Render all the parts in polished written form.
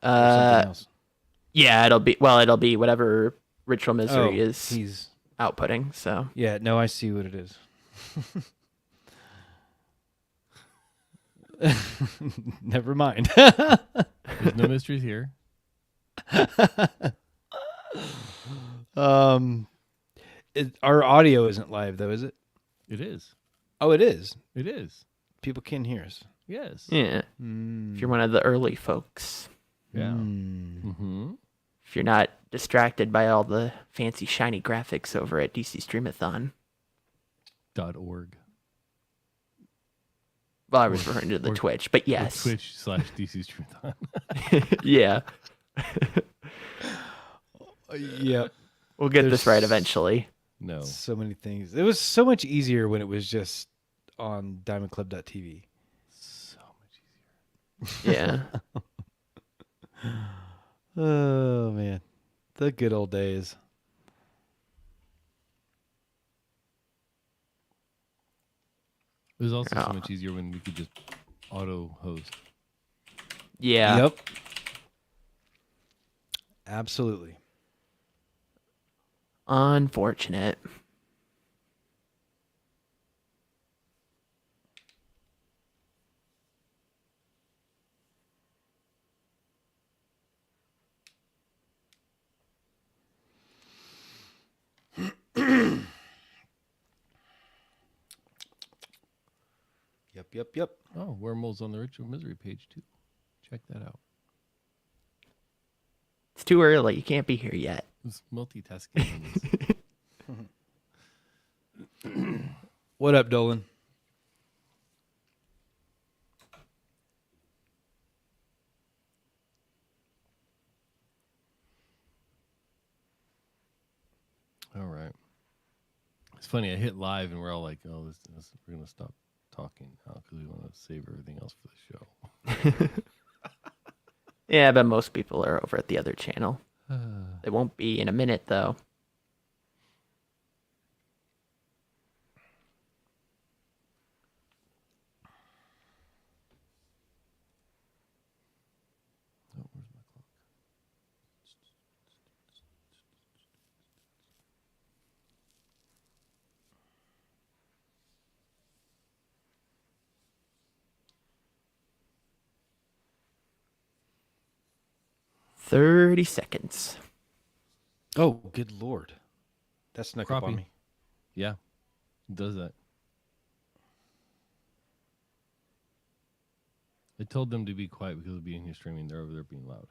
something else? Yeah, it'll be whatever Ritual Misery is he's outputting. So yeah. No, I see what it is. Never mind. There's no mysteries here. Our audio isn't live though, is it? It is. Oh, it is. It is. People can hear us. Yes. yeah, if you're one of the early folks, Yeah. Mm. Mm-hmm. if you're not distracted by all the fancy shiny graphics over at DC Streamathon. .org. Well, I was referring to the Twitch, but yes. Twitch/DC Streamathon. Yeah. Yep. We'll get There's this right eventually. No. So many things. It was so much easier when it was just on diamondclub.tv. So much easier. Yeah. Oh, man. The good old days. It was also so much easier when we could just auto host. Yeah. Yep. Absolutely. Unfortunate. Yep. Oh, Wormhole's on the Ritual Misery page too. Check that out. It's too early. You can't be here yet. It's multitasking. What up, Dolan? All right. It's funny. I hit live and we're all like, "Oh, we're gonna stop talking now because we want to save everything else for the show." Yeah, but most people are over at the other channel. They won't be in a minute, though. Oh, where's my clock? 30 seconds. Oh, good Lord. That snuck up on Crappie. me. Yeah, it does that. I told them to be quiet because of being here streaming. They're over there being loud.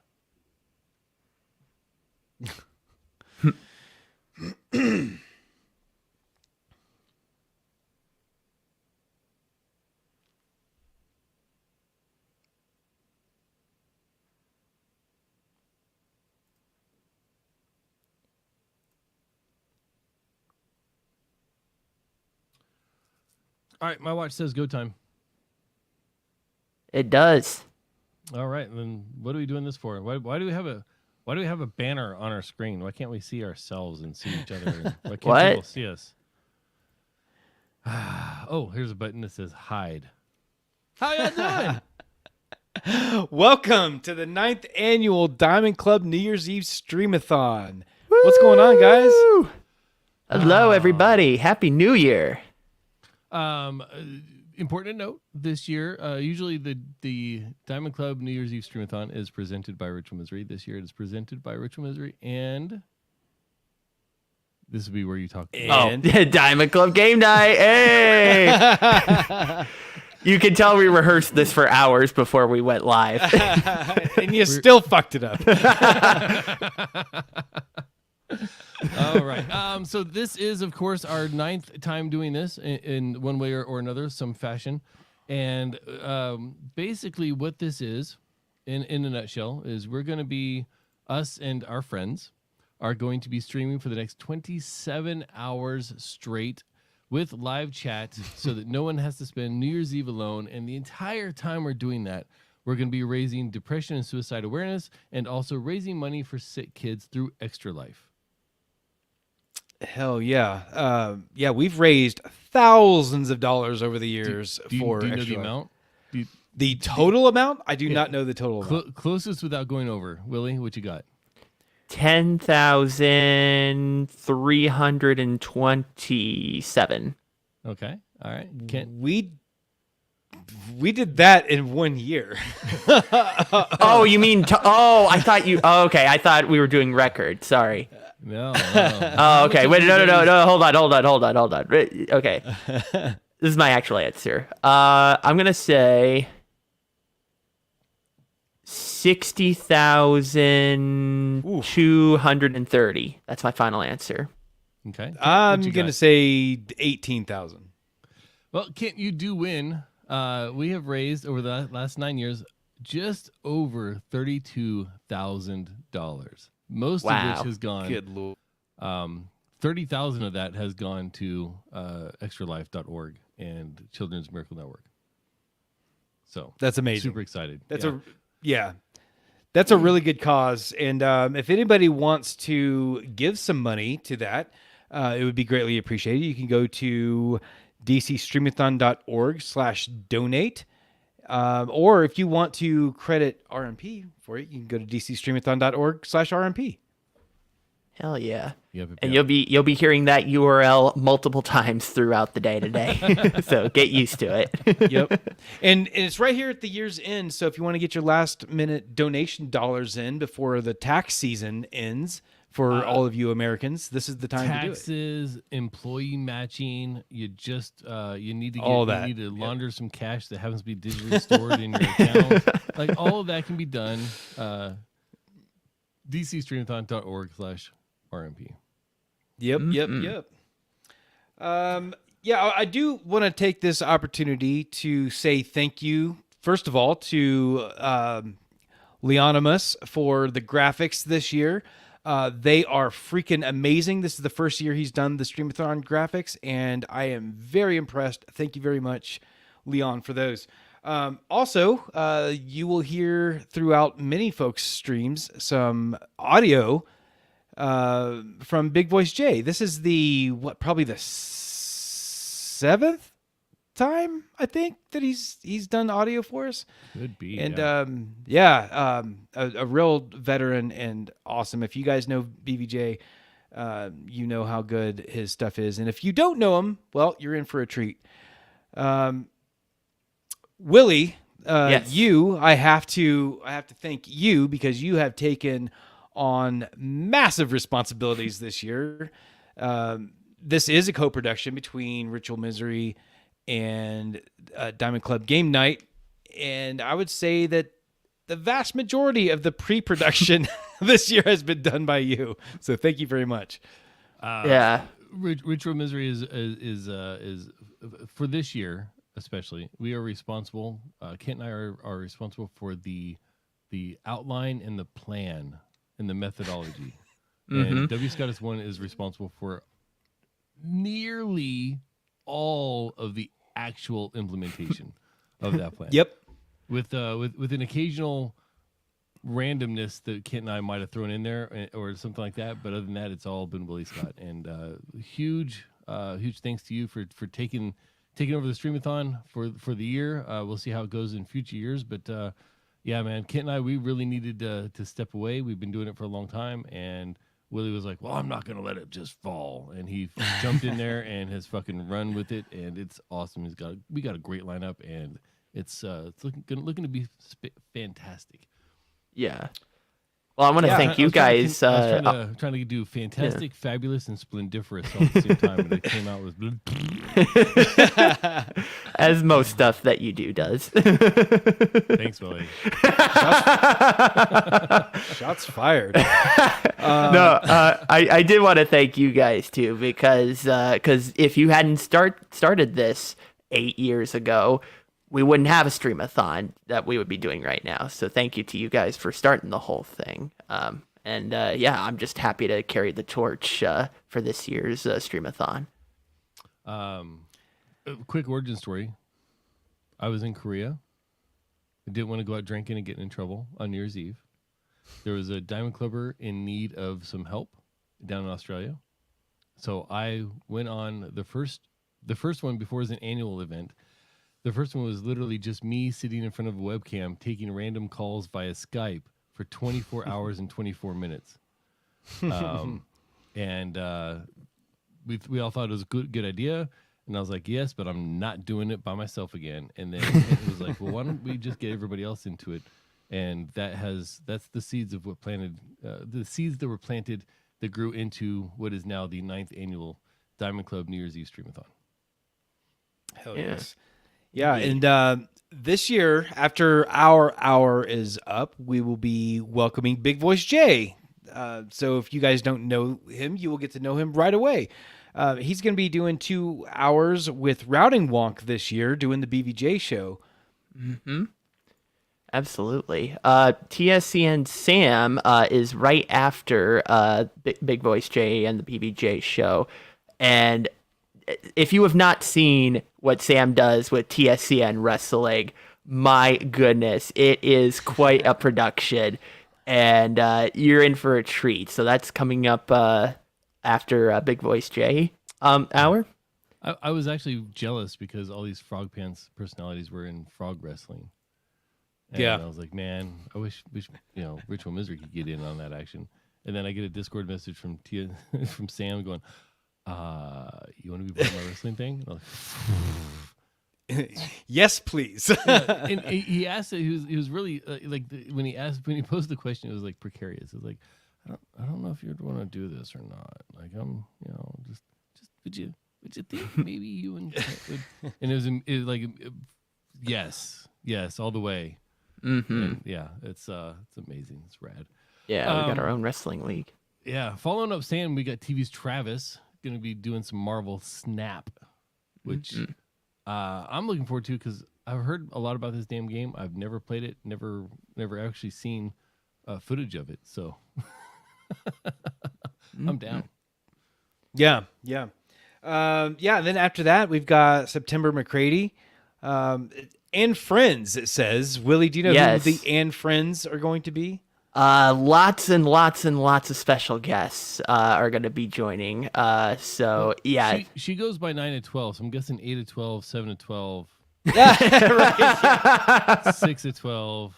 All right, my watch says go time. It does. All right, then what are we doing this for? Why do we have a banner on our screen? Why can't we see ourselves and see each other? Why can't What? people see us? Oh, here's a button that says hide. How y'all doing? Welcome to the 9th annual Diamond Club New Year's Eve Streamathon. What's going on, guys? Hello, everybody. Happy New Year. Important to note, this year, usually the Diamond Club New Year's Eve Streamathon is presented by Ritual Misery. This year it is presented by Ritual Misery, and this will be where you talk. And- Diamond Club game night. Hey. You can tell we rehearsed this for hours before we went live. And you still fucked it up. All right. So this is, of course, our 9th time doing this in one way or another, some fashion. And basically what this is, in a nutshell, is we're going to be, us and our friends are going to be streaming for the next 27 hours straight with live chat so that no one has to spend New Year's Eve alone. And the entire time we're doing that, we're going to be raising depression and suicide awareness and also raising money for sick kids through Extra Life. Hell yeah. Yeah, we've raised thousands of dollars over the years Do you for know Extra the Life. amount? The total amount? I do not know the total amount. Closest without going over. Willie, what you got? 10,327. Okay. All right. Kent. We did that in 1 year. Oh, you mean? I thought you. Oh, okay. I thought we were doing record. Sorry. No. Oh, okay. Wait, no. Hold on. Okay. This is my actual answer. I'm gonna say 60,230. That's my final answer. Okay. I'm What you going to got? say 18,000. Well, Kent, you do win. We have raised over the last 9 years just over $32,000. Most of Wow. which has gone. Good lord. 30,000 of that has gone to extralife.org and Children's Miracle Network. So That's amazing. super excited. That's Yeah. That's a really good cause. And if anybody wants to give some money to that, it would be greatly appreciated. You can go to dcstreamathon.org/donate. Or if you want to credit RMP for it, you can go to dcstreamathon.org/RMP. Hell yeah. Yep. And you'll be hearing that URL multiple times throughout the day today. So get used to it. Yep. And it's right here at the year's end. So if you want to get your last minute donation dollars in before the tax season ends for all of you Americans, this is the time to do it. Taxes, employee matching, you just you need to All that. you need to launder some cash that happens to be digitally stored in your account. Like all of that can be done. dcstreamathon.org/RMP. Yep. Yeah, I do want to take this opportunity to say thank you, first of all, to Leonimus for the graphics this year. They are freaking amazing. This is the first year he's done the Streamathon graphics, and I am very impressed. Thank you very much, Leon, for those. Also, you will hear throughout many folks' streams some audio from Big Voice Jay. This is probably the seventh time I think that he's done audio for us. Could be. And yeah. a real veteran and awesome. If you guys know BVJ, you know how good his stuff is. And if you don't know him, well, you're in for a treat. Willie, Yes. I have to thank you because you have taken on massive responsibilities this year. This is a co-production between Ritual Misery and Diamond Club Game Night, and I would say that the vast majority of the pre-production this year has been done by you. So thank you very much. Yeah. Ritual Misery is for this year especially. We are responsible. Kent and I are responsible for the outline and the plan and the methodology. And W. Scottus One is responsible for nearly all of the actual implementation of that plan. Yep. With an occasional randomness that Kent and I might have thrown in there or something like that, but other than that, it's all been Willie Scott. And huge thanks to you for taking over the Streamathon for the year. We'll see how it goes in future years, but yeah, man, Kent and I, we really needed to step away. We've been doing it for a long time, and Willie was like, well, I'm not going to let it just fall. And he jumped in there and has fucking run with it, and it's awesome. We got a great lineup, and it's looking to be fantastic. Yeah. Well, I want to thank you guys. I was trying to do fantastic, fabulous, and splendiferous all at the same time, and it came out with... As most stuff that you do does. Thanks, Willie. Shots fired. I did want to thank you guys too, because if you hadn't started this 8 years ago, we wouldn't have a Streamathon that we would be doing right now. So thank you to you guys for starting the whole thing. Yeah, I'm just happy to carry the torch for this year's Streamathon. A quick origin story. I was in Korea. I didn't want to go out drinking and getting in trouble on New Year's Eve. There was a Diamond Clubber in need of some help down in Australia. So I went on the first one before it was an annual event. The first one was literally just me sitting in front of a webcam taking random calls via Skype for 24 hours and 24 minutes. And we all thought it was a good idea. And I was like, yes, but I'm not doing it by myself again. And then it was like, well, why don't we just get everybody else into it? And that's the seeds of what planted, the seeds that were planted that grew into what is now the 9th annual Diamond Club New Year's Eve Streamathon. Hell yes. Yeah, and this year, after our hour is up, we will be welcoming Big Voice Jay. So if you guys don't know him, you will get to know him right away. He's going to be doing 2 hours with Routing Wonk this year, doing the BVJ show. Mm-hmm. Absolutely. TSCN Sam is right after Big Voice Jay and the BVJ show. And if you have not seen what Sam does with TSCN Wrestling, my goodness, it is quite a production. And you're in for a treat. So that's coming up after Big Voice Jay hour. I was actually jealous because all these Frog Pants personalities were in frog wrestling. And I was like, man, I wish Ritual Misery could get in on that action. And then I get a Discord message from from Sam going, you want to be part of my wrestling thing? And I was like, yes, please. And he asked it. He was really when he posed the question, it was like precarious. It was like, I don't know if you'd want to do this or not. Like just would you think maybe you and and it was like yes all the way. Mm-hmm. And it's amazing. It's rad. Yeah, we got our own wrestling league. Yeah, following up Sam, we got TV's Travis going to be doing some Marvel Snap, which I'm looking forward to because I've heard a lot about this damn game. I've never played it, never actually seen footage of it, so I'm down. Yeah. And then after that, we've got September McCready and friends, it says. Willie, do you know who the and friends are going to be? Lots and lots and lots of special guests are going to be joining. So, yeah. She goes by 9 to 12, so I'm guessing 8 to 12, 7 to 12. Right. 6 to 12.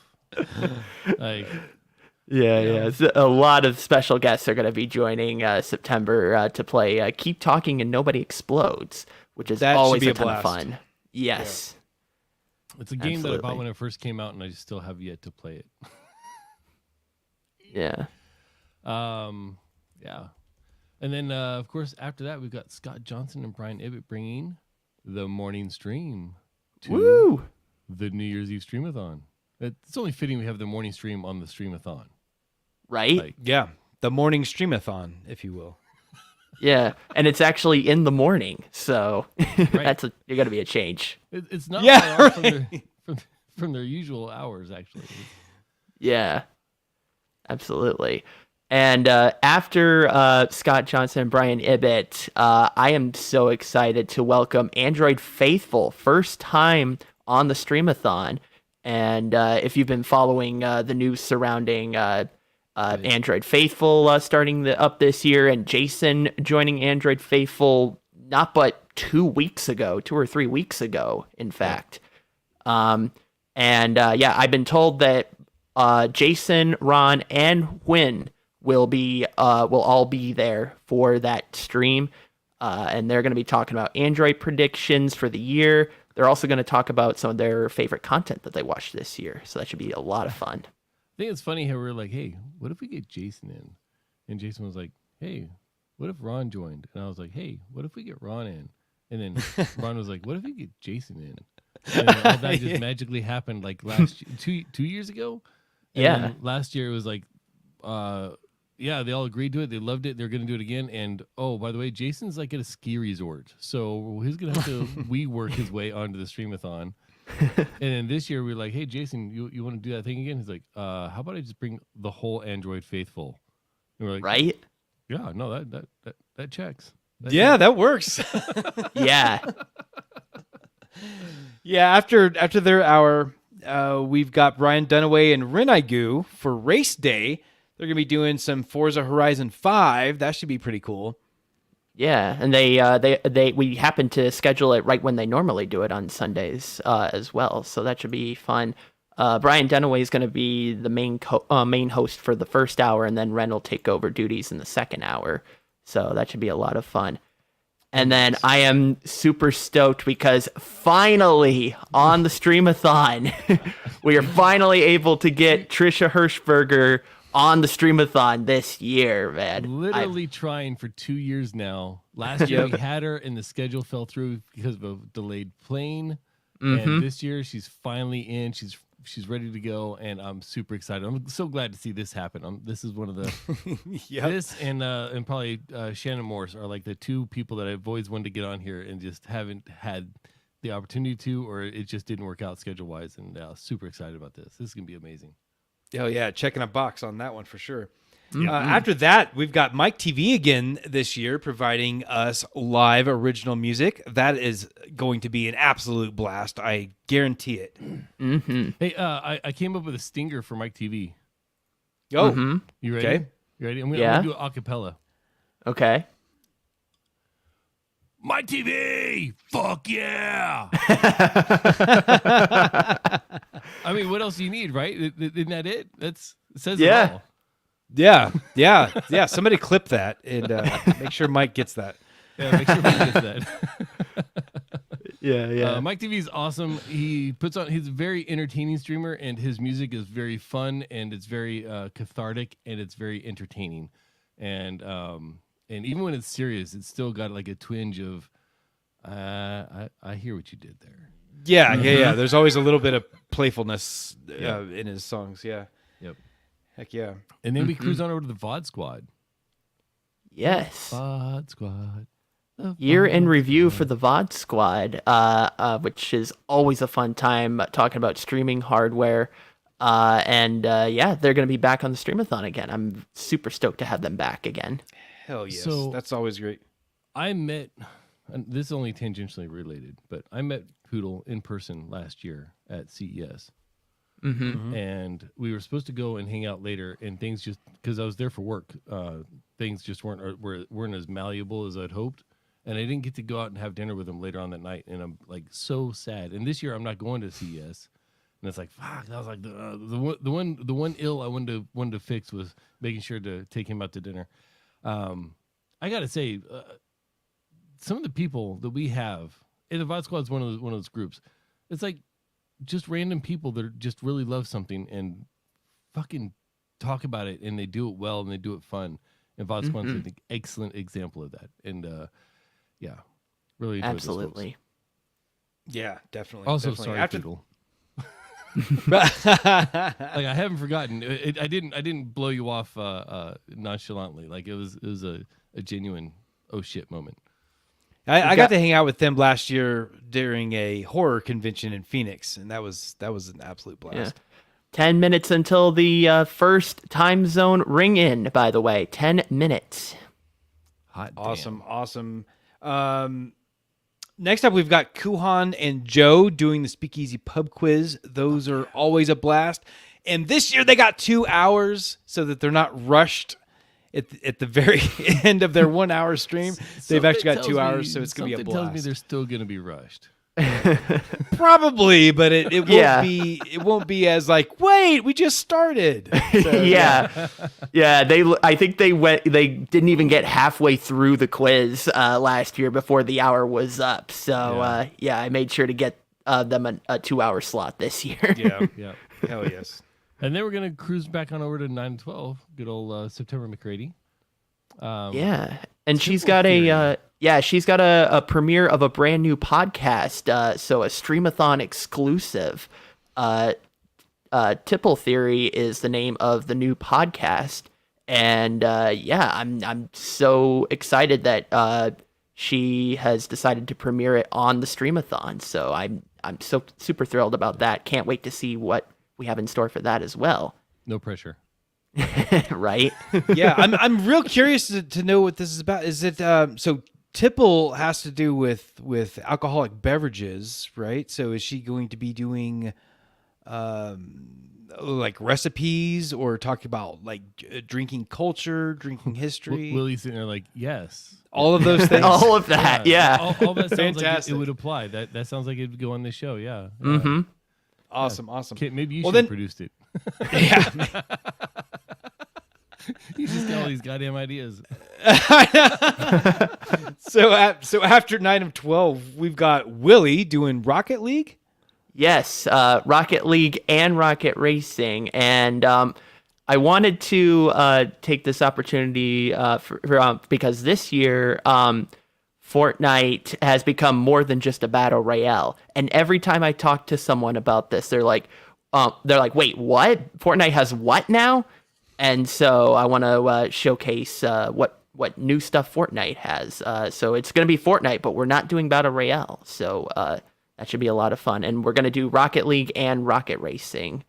Yeah. So a lot of special guests are going to be joining September to play Keep Talking and Nobody Explodes, which is always a ton of fun. Yes. Yeah. It's a game that I bought when it first came out, and I still have yet to play it. Yeah. Yeah. And then, of course, after that, we've got Scott Johnson and Brian Ibbett bringing the morning stream to the New Year's Eve Streamathon. It's only fitting we have the morning stream on the Streamathon. Right? The morning Streamathon, if you will. Yeah, and it's actually in the morning, so you're going to be a change. It's not far off from their usual hours, actually. Yeah, absolutely. And after Scott Johnson and Brian Ibbett, I am so excited to welcome Android Faithful, first time on the Streamathon. And if you've been following the news surrounding Android Faithful starting up this year, and Jason joining Android Faithful not but 2 or 3 weeks ago, in fact. I've been told that Jason, Ron, and Wynn will all be there for that stream, and they're going to be talking about Android predictions for the year. They're also going to talk about some of their favorite content that they watched this year, so that should be a lot of fun. I think it's funny how we're like, hey, what if we get Jason in? And Jason was like, hey, what if Ron joined? And I was like, hey, what if we get Ron in? And then Ron was like, what if we get Jason in? And all that just magically happened like last 2 years ago. And then last year it was like, they all agreed to it. They loved it. They're going to do it again. And oh, by the way, Jason's like at a ski resort, so he's going to have to work his way onto the Streamathon. And then this year we were like, hey, Jason, you want to do that thing again? He's like, how about I just bring the whole Android Faithful? And we're like, right? Yeah, no, that checks. That works. Yeah. Yeah, after their hour, we've got Brian Dunaway and Renaigu for race day. They're going to be doing some Forza Horizon 5. That should be pretty cool. Yeah, and they we happen to schedule it right when they normally do it on Sundays as well, so that should be fun. Brian Dunaway is going to be the main host for the first hour, and then Ren will take over duties in the second hour. So that should be a lot of fun. And then I am super stoked because finally on the Streamathon, we are finally able to get Trisha Hirschberger on the Streamathon this year, man. Literally trying for 2 years now. Last year we had her and the schedule fell through because of a delayed plane. And this year she's finally in. She's ready to go, and I'm super excited. I'm so glad to see this happen. This is one of the this and probably Shannon Morse are like the two people that I've always wanted to get on here and just haven't had the opportunity to, or it just didn't work out schedule wise. And super excited about this. This is gonna be amazing. Oh yeah, checking a box on that one for sure. After that, we've got Mike TV again this year, providing us live original music. That is going to be an absolute blast. I guarantee it. Hey, I came up with a stinger for Mike TV. Oh, You ready? Okay. You ready? I'm gonna do it a cappella. Okay. Mike TV, fuck yeah! I mean, what else do you need, right? Isn't that it? It says it all. Yeah. Somebody clip that and make sure Mike gets that. Yeah, make sure Mike gets that. Yeah. Mike TV is awesome. He's a very entertaining streamer, and his music is very fun, and it's very cathartic, and it's very entertaining. And even when it's serious, it's still got like a twinge of, I hear what you did there. Yeah. There's always a little bit of playfulness in his songs. Yeah. Yep. Heck yeah. And then we cruise on over to the VOD Squad. Yes. VOD Squad. Year in review for the VOD Squad, which is always a fun time talking about streaming hardware. And they're going to be back on the Streamathon again. I'm super stoked to have them back again. Hell yes. So- That's always great. I met, and this is only tangentially related, but I met Poodle in person last year at CES. And we were supposed to go and hang out later, and things just, because I was there for work, things just weren't as malleable as I'd hoped. And I didn't get to go out and have dinner with him later on that night, and I'm like so sad. And this year I'm not going to CES, and it's like fuck. I was like the one ill I wanted to fix was making sure to take him out to dinner. I gotta say, some of the people that we have, and the VOD Squad is one of those groups. It's like just random people that just really love something and fucking talk about it, and they do it well and they do it fun. And VOD Squad is an excellent example of that. And really enjoyed those folks. Absolutely. Yeah, definitely. Also, definitely. sorry, Poodle. Like I haven't forgotten. I didn't blow you off nonchalantly. Like it was a genuine oh shit moment. I got to hang out with them last year during a horror convention in Phoenix, and that was an absolute blast. Yeah. 10 minutes until the first time zone ring in, by the way. 10 minutes. Hot Awesome. Next up, we've got Kuhan and Joe doing the Speakeasy Pub Quiz. Those are always a blast. And this year they got 2 hours so that they're not rushed at the very end of their 1 hour stream. They've actually got 2 hours, so it's going to be a blast. Something tells me they're still going to be rushed. Probably, but it won't be as like, wait, we just started. So, yeah. I think they didn't even get halfway through the quiz last year before the hour was up. So I made sure to get them a 2 hour slot this year. Yeah. Hell yes. And then we're going to cruise back on over to 9 to 12. Good old September McCready. And she's got a premiere of a brand new podcast. So a Streamathon exclusive. Tipple Theory is the name of the new podcast. And I'm so excited that she has decided to premiere it on the Streamathon. So I'm so super thrilled about that. Can't wait to see what we have in store for that as well. No pressure. Right? Yeah, I'm real curious to know what this is about. Is it so Tipple has to do with alcoholic beverages, right? So is she going to be doing like recipes or talk about like drinking culture, drinking history, Willie's sitting there like, yes. all of those things. All of that, yeah. All that sounds like it Fantastic. would apply. That sounds like it would go on the show. Yeah. Mm-hmm. Awesome. Kit, maybe you Well, should have then- produced it. Yeah. You just got all these goddamn ideas. So after 9 of 12, we've got Willie doing Rocket League. Yes, Rocket League and Rocket Racing, and I wanted to take this opportunity because this year Fortnite has become more than just a battle royale. And every time I talk to someone about this, they're like, "Wait, what? Fortnite has what now?" And so I want to showcase what new stuff Fortnite has. So it's going to be Fortnite, but we're not doing battle royale. So that should be a lot of fun. And we're going to do Rocket League and Rocket Racing.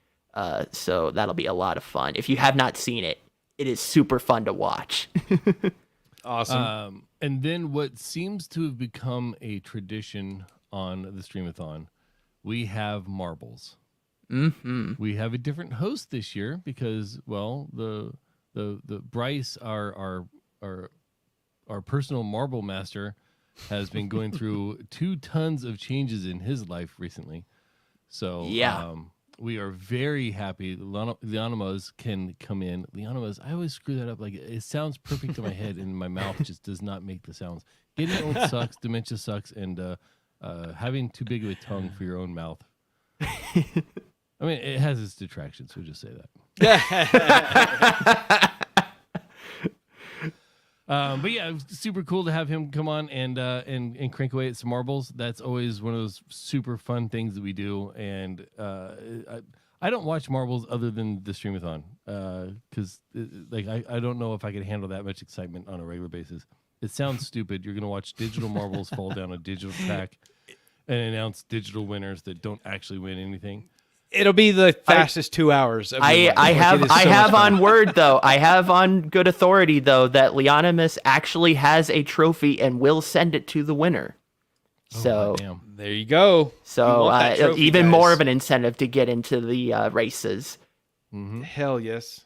So that'll be a lot of fun. If you have not seen it, it is super fun to watch. Awesome. And then what seems to have become a tradition on the Streamathon, we have marbles. Mm-hmm. We have a different host this year because, well, the Bryce, our personal marble master, has been going through 2 tons of changes in his life recently. So Yeah. we are very happy. Leonimas can come in. Leonimas, I always screw that up. Like it sounds perfect in my head, and my mouth just does not make the sounds. Getting old sucks. Dementia sucks, and having too big of a tongue for your own mouth. I mean, it has its detractions. We'll just say that. But yeah, it was super cool to have him come on and crank away at some marbles. That's always one of those super fun things that we do. And I don't watch marbles other than the Streamathon because I don't know if I could handle that much excitement on a regular basis. It sounds stupid. You're gonna watch digital marbles fall down a digital track and announce digital winners that don't actually win anything. It'll be the fastest 2 hours. Of your life. I Like, have it is so I much have fun. on word though. I have on good authority though that Leonimus actually has a trophy and will send it to the winner. So Damn. There you go. so You want that trophy, even guys. more of an incentive to get into the races. Hell yes.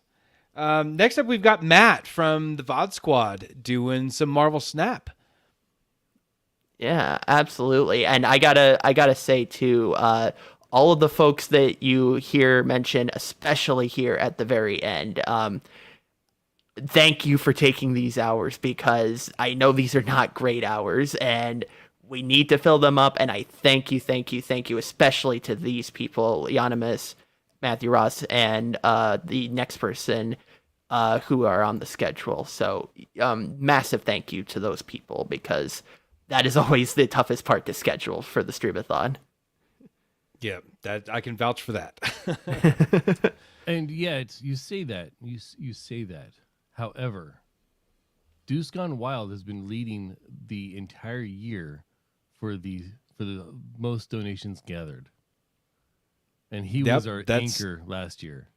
Next up, we've got Matt from the VOD Squad doing some Marvel Snap. Yeah, absolutely. And I gotta say too, all of the folks that you hear mentioned, especially here at the very end, thank you for taking these hours because I know these are not great hours and we need to fill them up. And I thank you, especially to these people, Eonimus, Matthew Ross, and the next person who are on the schedule. So massive thank you to those people because that is always the toughest part to schedule for the Streamathon. Yeah, that I can vouch for that. And yeah, you say that. You say that. However, Deuce Gone Wild has been leading the entire year for the most donations gathered. And he Yep, was our that's- anchor last year.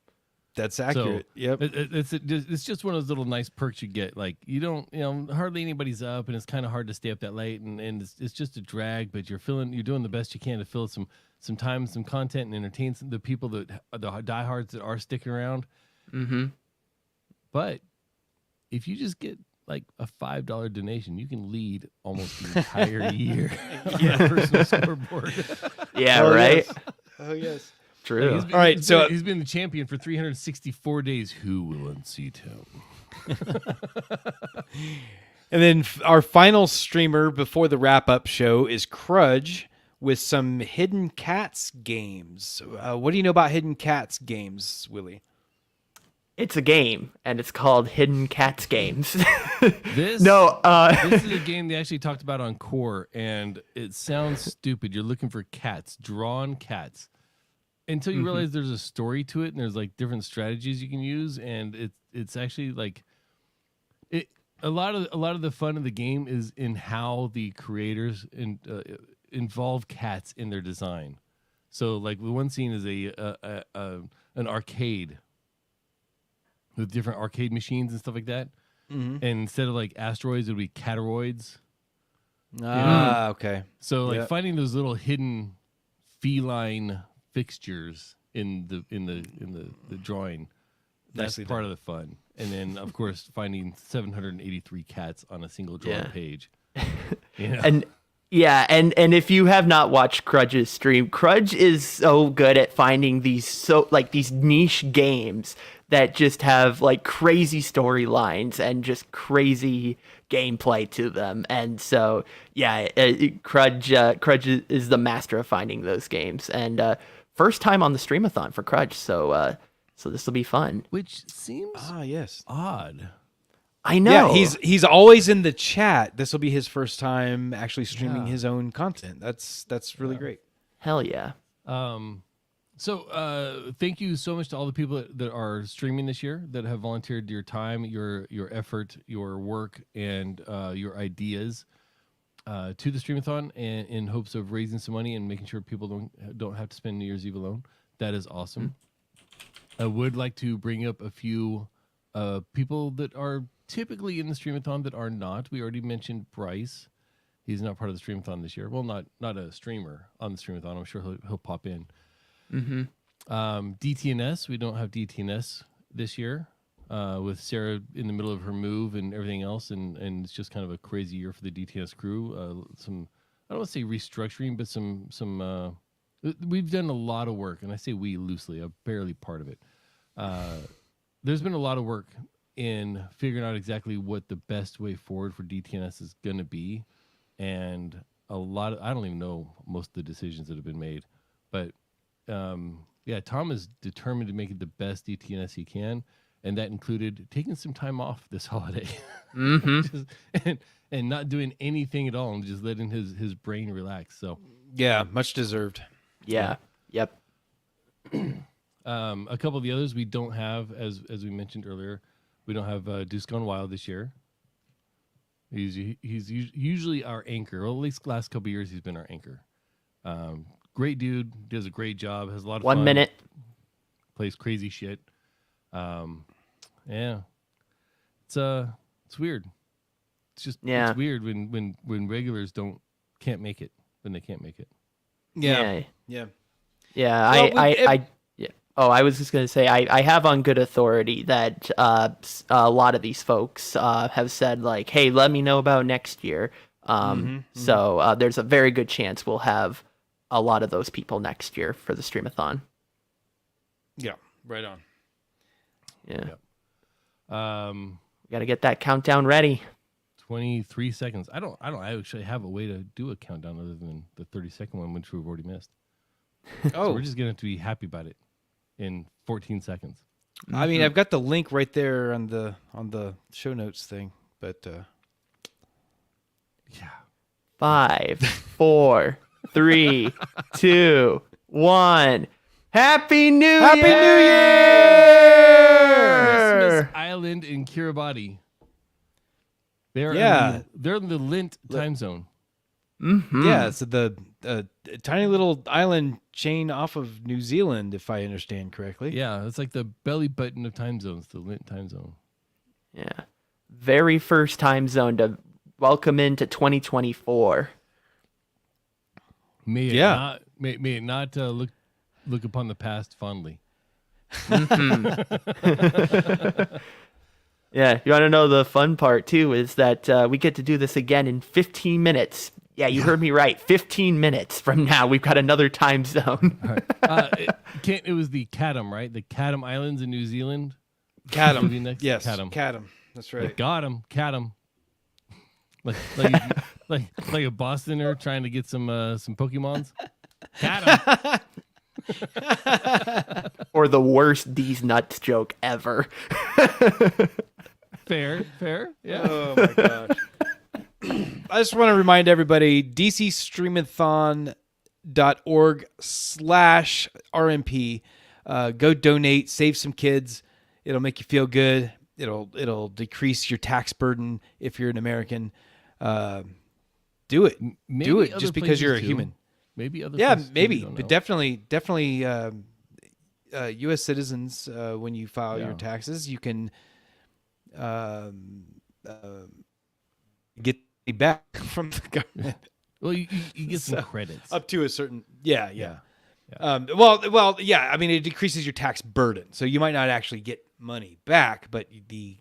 That's accurate. Yep. It's just one of those little nice perks you get. Like hardly anybody's up, and it's kind of hard to stay up that late, and it's just a drag. But you're doing the best you can to fill some time, some content, and entertain the people the diehards that are sticking around. Mm-hmm. But if you just get like a $5 donation, you can lead almost the entire year on a personal scoreboard. Yeah, Oh, right. yes. Oh yes. True. He's been- All right, he's so- been- he's been the champion for 364 days. Who will unseat him? And then our final streamer before the wrap-up show is Crudge with some Hidden Cats games. What do you know about Hidden Cats games, Willie? It's a game, and it's called Hidden Cats Games. This No, this is a game they actually talked about on Core, and it sounds stupid. You're looking for cats, drawn cats, until you realize there's a story to it, and there's like different strategies you can use, and it's actually like it. A lot of the fun of the game is in how the creators involve cats in their design. So like the one scene is an arcade with different arcade machines and stuff like that. And instead of like asteroids, it would be cataroids. Ah, okay. So like Yep. finding those little hidden feline fixtures in the drawing. That's Nicely part done. of the fun. And then of course finding 783 cats on a single drawn page. You know? And yeah, and if you have not watched Crudge's stream, Crudge is so good at finding these these niche games that just have like crazy storylines and just crazy gameplay to them. And so yeah, Crudge is the master of finding those games. And first time on the Streamathon for Crudge, so this will be fun. Which seems Yes. odd. I know. Yeah, he's always in the chat. This will be his first time actually streaming Yeah. his own content. That's really great. Hell yeah. So thank you so much to all the people that are streaming this year, that have volunteered your time, your effort, your work, and your ideas to the Streamathon, and in hopes of raising some money and making sure people don't have to spend New Year's Eve alone. That is awesome. I would like to bring up a few people that are typically in the Streamathon that are not. We already mentioned Bryce. He's not part of the Streamathon this year. Well, not a streamer on the Streamathon. I'm sure he'll pop in. DTNS, we don't have DTNS this year, with Sarah in the middle of her move and everything else, and it's just kind of a crazy year for the DTNS crew. Some, I don't want to say restructuring, but some we've done a lot of work, and I say we loosely. I'm barely part of it. There's been a lot of work in figuring out exactly what the best way forward for DTNS is going to be, and I don't even know most of the decisions that have been made, but yeah, Tom is determined to make it the best DTNS he can, and that included taking some time off this holiday, and not doing anything at all, and just letting his brain relax. So Yeah, much deserved. Yeah. Yep. a couple of the others we don't have, as we mentioned earlier, we don't have Deuce Gone Wild this year. He's usually our anchor. Well, at least the last couple of years he's been our anchor. Great dude, does a great job, has a lot of fun. 1 minute. Plays crazy shit. Yeah, it's weird. It's just it's weird when regulars can't make it when they can't make it. Yeah. Yeah. Well, Oh, I was just going to say, I have on good authority that a lot of these folks have said, like, hey, let me know about next year. So there's a very good chance we'll have a lot of those people next year for the Streamathon. Yeah, right on. Yeah. Yep. We got to get that countdown ready. 23 seconds. I don't actually have a way to do a countdown other than the 30-second one, which we've already missed. So we're just going to have to be happy about it in 14 seconds. I mean, I've got the link right there on the show notes thing, but Yeah. 5, 4, 3, 2, 1. Happy New Year! Happy New Year! Christmas Island in Kiribati. They're in the Lint time zone. Yeah, so the tiny little island chain off of New Zealand, if I understand correctly. Yeah, it's like the belly button of time zones, the Lint time zone. Yeah. Very first time zone to welcome into 2024. May it not look upon the past fondly. Yeah, you want to know the fun part too is that we get to do this again in 15 minutes. Yeah, you heard me right. 15 minutes from now, we've got another time zone. It was the Chatham, right? The Chatham Islands in New Zealand. Chatham. Yes, Chatham. Chatham. That's right. Got him, Chatham. Like a Bostoner trying to get some Pokemons. Got him. Or the worst D's nuts joke ever. Fair. Yeah. Oh my gosh. I just want to remind everybody, dcstreamathon.org/RMP. Go donate, save some kids. It'll make you feel good. It'll decrease your tax burden if you're an American. Do it. Maybe Do it other just because you're a places, too. human. Maybe other Yeah, places too, maybe, we don't but know. definitely U.S. citizens, when you file your taxes, you can get it back from the government. Well, you get some credits. Up to a certain, yeah. Well, yeah. I mean, it decreases your tax burden, so you might not actually get money back, but the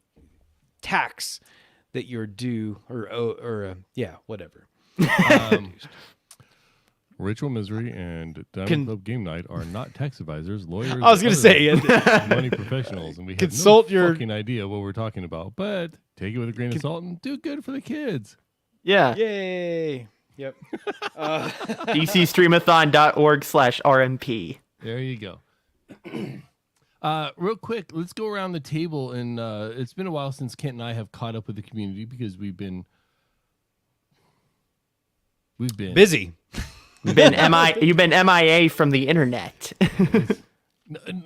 tax that you're due, or whatever. Ritual Misery and Diamond Club Game Night are not tax advisors, lawyers. I was going to say, money professionals, and we have consult no fucking idea what we're talking about. But take it with a grain of salt and do good for the kids. Yeah. Yay! Yep. dcstreamathon.org/RMP. There you go. Real quick, let's go around the table, and it's been a while since Kent and I have caught up with the community because we've been busy. You've been MIA from the internet.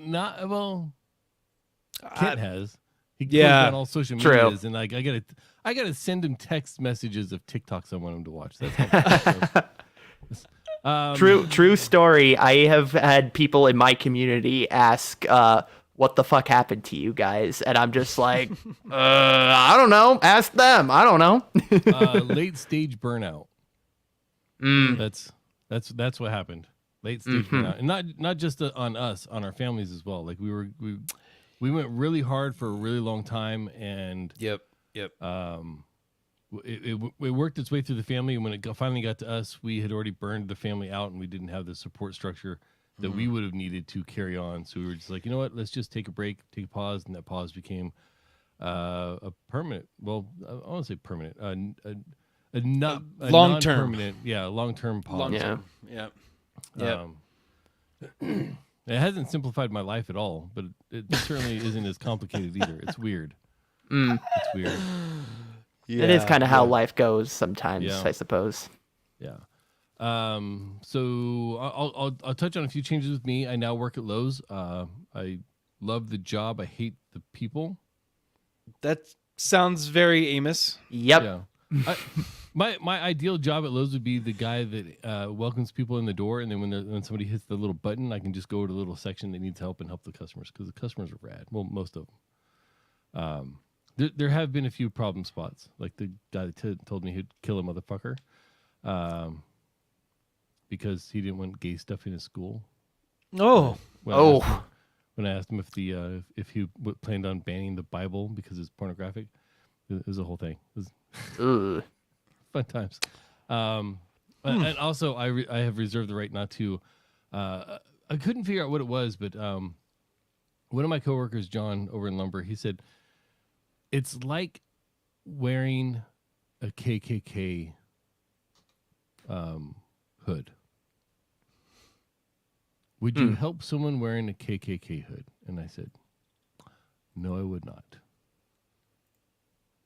Not well. Kent has. He goes Yeah, on all social true. medias, and like I gotta send him text messages of TikToks I want him to watch. That's how True story. I have had people in my community ask, what the fuck happened to you guys? And I'm just like, I don't know. Ask them. I don't know. late stage burnout. That's what happened. Late stage burnout, and not just on us, on our families as well. Like we went really hard for a really long time, and Yep. it worked its way through the family, and when it finally got to us, we had already burned the family out, and we didn't have the support structure that we would have needed to carry on. So we were just like, you know what, let's just take a break, take a pause, and that pause became a permanent. Well, I want to say permanent. A long-term. non-permanent, long-term pause. Yeah. It hasn't simplified my life at all, but it certainly isn't as complicated either. It's weird. It's weird. It is kind of how life goes sometimes, I suppose. Yeah. So I'll touch on a few changes with me. I now work at Lowe's. I love the job. I hate the people. That sounds very Amos. Yep. Yeah. My ideal job at Lowe's would be the guy that welcomes people in the door, and then when somebody hits the little button, I can just go to the little section that needs help and help the customers, because the customers are rad. Well, most of them. There have been a few problem spots, like the guy that told me he'd kill a motherfucker because he didn't want gay stuff in his school. Oh. When I asked him if he planned on banning the Bible because it's pornographic, it was a whole thing. It was fun times. And also, I have reserved the right not to. I couldn't figure out what it was, but one of my coworkers, John, over in lumber, he said it's like wearing a KKK hood. Would you help someone wearing a KKK hood? And I said, no, I would not.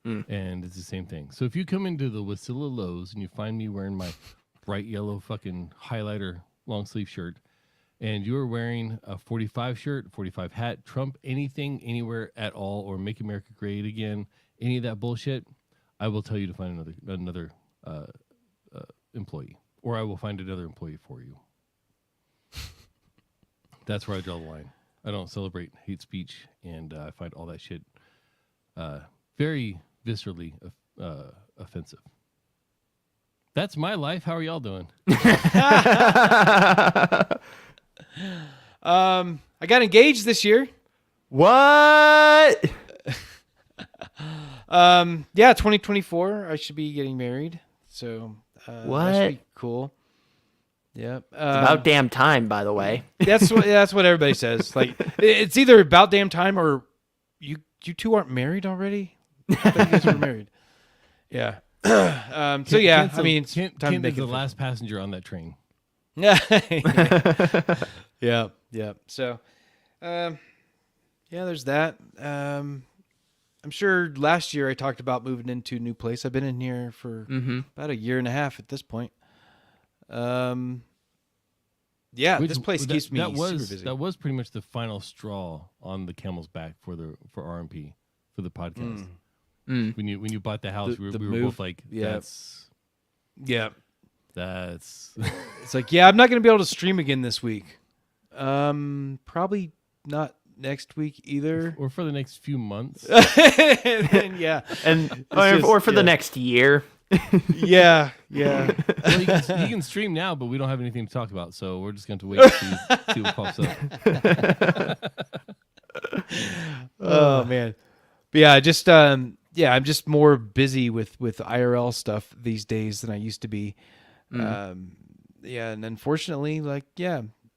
And it's the same thing. So if you come into the Wasilla Lowe's and you find me wearing my bright yellow fucking highlighter long sleeve shirt, and you're wearing a 45 shirt, 45 hat, Trump anything, anywhere at all, or Make America Great Again, any of that bullshit, I will tell you to find another employee, or I will find another employee for you. That's where I draw the line. I don't celebrate hate speech, and I find all that shit very viscerally offensive. That's my life. How are y'all doing? I got engaged this year. What? 2024. I should be getting married. So What? that should be cool. Yep. It's about damn time, by the way. That's what everybody says. Like, it's either about damn time or you two aren't married already. I thought you guys were married. Yeah. So yeah, I mean, it's time to Kent make is it the last passenger on that train. Yeah. Yeah. So, there's that. I'm sure last year I talked about moving into a new place. I've been in here for about a year and a half at this point. This place keeps me super busy. That was pretty much the final straw on the camel's back for RMP, for the podcast. When you bought the house, we were both like, that's it's like, I'm not going to be able to stream again this week. Probably not next week either. Or for the next few months. Or for the next year. Yeah. Well, he can stream now, but we don't have anything to talk about, so we're just going to wait to see what pops up. Oh man, but yeah, just I'm just more busy with IRL stuff these days than I used to be. Yeah, and unfortunately,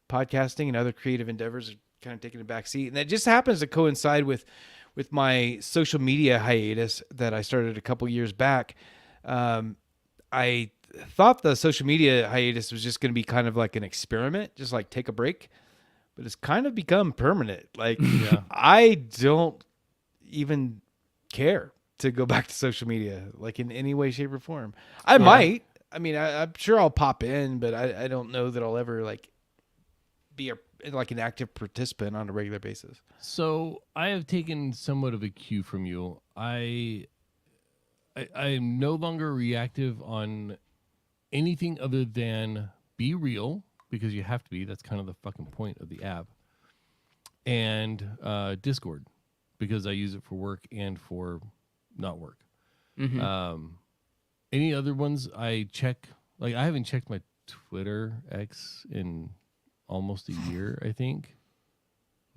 podcasting and other creative endeavors are kind of taking a back seat, and that just happens to coincide with my social media hiatus that I started a couple years back. I thought the social media hiatus was just going to be kind of like an experiment, just like take a break, but it's kind of become permanent. Like, I don't even care to go back to social media, like in any way, shape, or form. I might. I mean, I'm sure I'll pop in, but I don't know that I'll ever like be an active participant on a regular basis. So I have taken somewhat of a cue from you. I am no longer reactive on anything other than be real, because you have to be. That's kind of the fucking point of the app. And Discord, because I use it for work and for not work. Any other ones I check? Like, I haven't checked my Twitter X in almost a year, I think.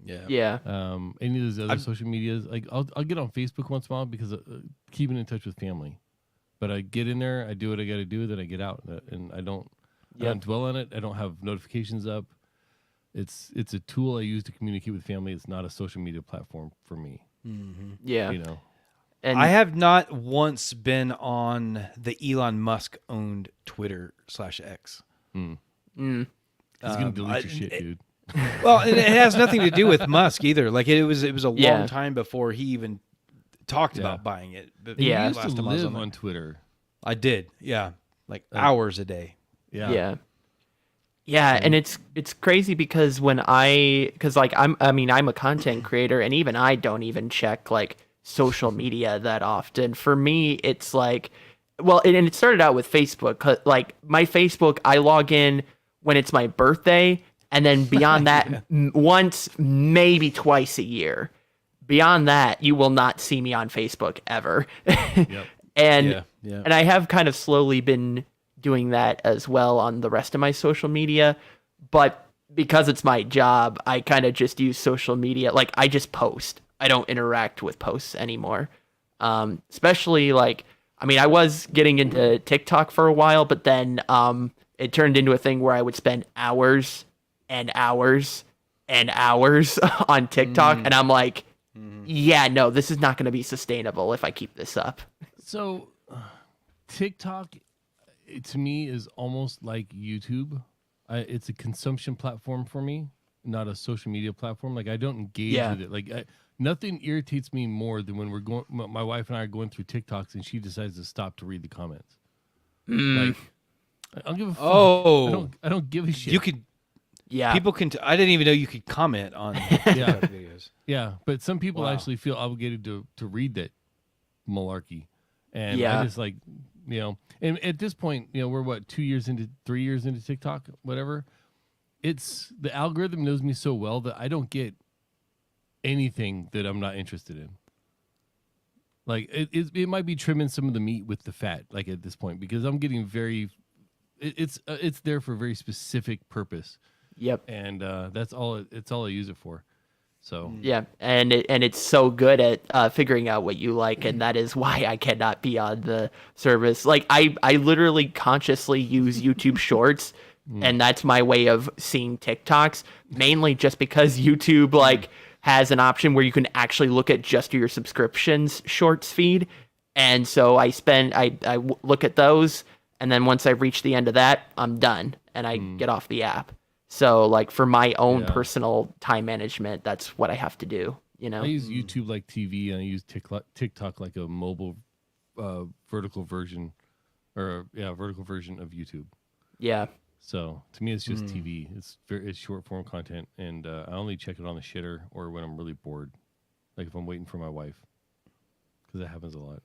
Yeah. Any of those other social medias, like I'll get on Facebook once in a while because keeping in touch with family. But I get in there, I do what I got to do, then I get out, and I don't dwell on it. I don't have notifications up. It's a tool I use to communicate with family. It's not a social media platform for me. Yeah. You know. And I have not once been on the Elon Musk owned Twitter/X. He's gonna delete your shit, dude. Well, and it has nothing to do with Musk either. Like it was a long time before he even talked about buying it. But You Yeah. used to last time I was live on on Twitter. I did, like hours a day. Yeah, and it's crazy because I'm a content creator, and even I don't even check like social media that often. For me, it's like, well, and it started out with Facebook. 'Cause, like, my Facebook, I log in when it's my birthday, and then beyond that, once, maybe twice a year. Beyond that, you will not see me on Facebook ever. And I have kind of slowly been doing that as well on the rest of my social media, but because it's my job, I kind of just use social media. Like, I just post. I don't interact with posts anymore. Especially like, I mean, I was getting into TikTok for a while, but then it turned into a thing where I would spend hours and hours and hours on TikTok, and I'm like, yeah, no, this is not going to be sustainable if I keep this up. So, TikTok, to me, is almost like YouTube. It's a consumption platform for me, not a social media platform. Like, I don't engage with it. Like, nothing irritates me more than when my wife and I are going through TikToks and she decides to stop to read the comments. Like, I don't give a fuck. Oh, I don't give a shit. you could. Yeah. People can. I didn't even know you could comment on TikTok videos. Yeah, but some people Wow. actually feel obligated to read that malarkey, and Yeah. I just like, and at this point, we're what 3 years into TikTok, whatever. It's the algorithm knows me so well that I don't get anything that I'm not interested in. Like it might be trimming some of the meat with the fat, like at this point, because I'm getting very. It's there for a very specific purpose. Yep. And that's all. It's all I use it for. So Yeah, and it's so good at figuring out what you like, and that is why I cannot be on the service. Like, I literally consciously use YouTube Shorts, and that's my way of seeing TikToks, mainly just because YouTube like has an option where you can actually look at just your subscriptions Shorts feed, and so I look at those, and then once I reach the end of that, I'm done, and I get off the app. So, like, for my own personal time management, that's what I have to do, I use YouTube like TV, and I use TikTok like a mobile vertical version of YouTube. Yeah. So, to me, it's just TV. It's short form content, and I only check it on the shitter or when I'm really bored, like if I'm waiting for my wife, because that happens a lot.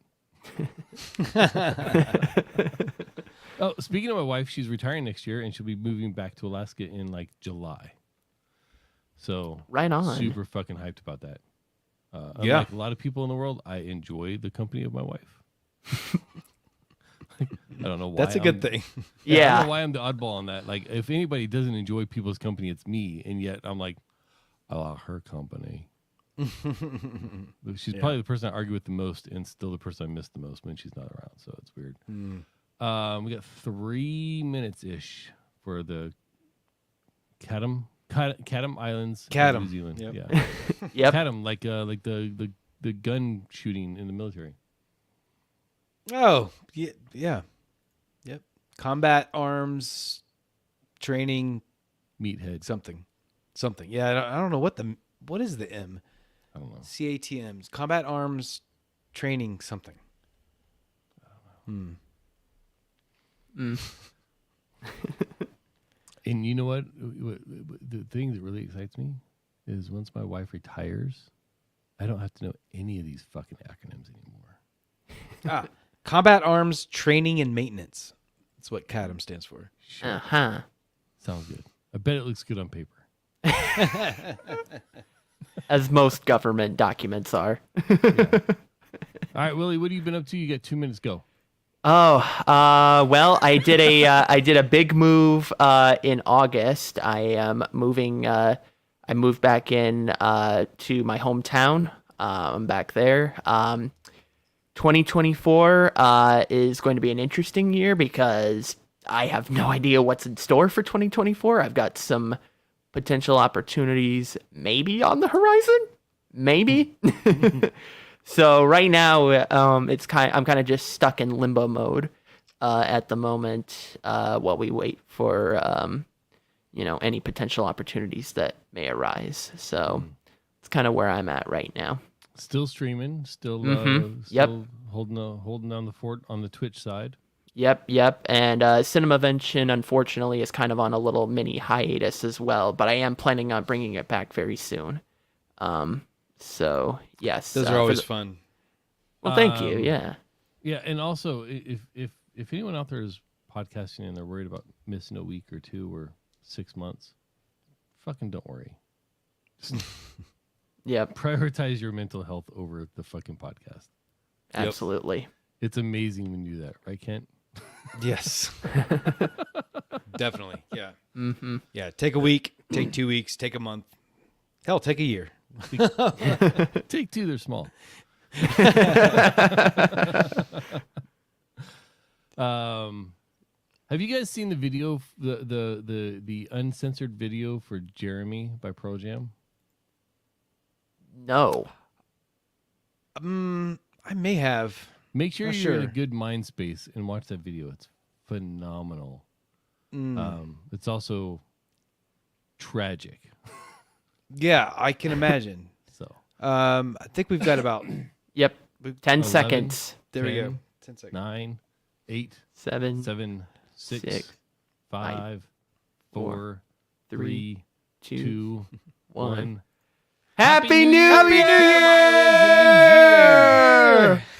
Oh, speaking of my wife, she's retiring next year, and she'll be moving back to Alaska in like July. So Right on. Super fucking hyped about that. Unlike a lot of people in the world, I enjoy the company of my wife. I don't know why. That's a good thing. I don't Yeah. know why I'm the oddball on that. Like, if anybody doesn't enjoy people's company, it's me. And yet I'm like, I like her company. She's probably the person I argue with the most, and still the person I miss the most when she's not around. So it's weird. We got 3 minutes ish for the Chatham Islands, of Chatham. New Zealand. Yep. Yeah, Yep. Chatham, like the gun shooting in the military. Oh, yeah. Yep. Combat arms training Meathead. something. Yeah, I don't know what is the M? I don't know. CATMs. Combat arms training something. And you know what? The thing that really excites me is once my wife retires, I don't have to know any of these fucking acronyms anymore. Combat arms training and maintenance. That's what CATM stands for. Uh-huh. Sounds good. I bet it looks good on paper. As most government documents are. All right, Willie, what have you been up to? You got 2 minutes. Go. Oh, well, I did a big move in August. I am moving. I moved back in to my hometown. I'm back there. 2024 is going to be an interesting year because I have no idea what's in store for 2024. I've got some potential opportunities maybe on the horizon. Maybe. So right now, I'm kind of just stuck in limbo mode at the moment while we wait for any potential opportunities that may arise. So it's kind of where I'm at right now. Still streaming. Still, Yep. holding down the fort on the Twitch side. Yep. And Cinemavention, unfortunately, is kind of on a little mini hiatus as well. But I am planning on bringing it back very soon. So yes, Those are always fun. Well, thank you. Yeah. Yeah, and also if anyone out there is podcasting and they're worried about missing a week or 2 or 6 months, fucking don't worry. Yep. Prioritize your mental health over the fucking podcast. Absolutely. It's amazing when you do that, right, Kent? Yes. Definitely. Yeah. Mm-hmm. Yeah. Take a week, take 2 weeks, take a month. Hell, take a year. Take 2, they're small. Have you guys seen the video, the uncensored video for Jeremy by Pearl Jam? No. I may have. Make sure Not you're in a sure. good mind space and watch that video. It's phenomenal. It's also tragic. Yeah, I can imagine. So I think we've got about. Yep. 10 11. seconds. There we 10, go. 10 seconds. 9, 8, 7, 7, 6, 6, 5, 4, 3, 2, 2, 1. 1. Happy New Year!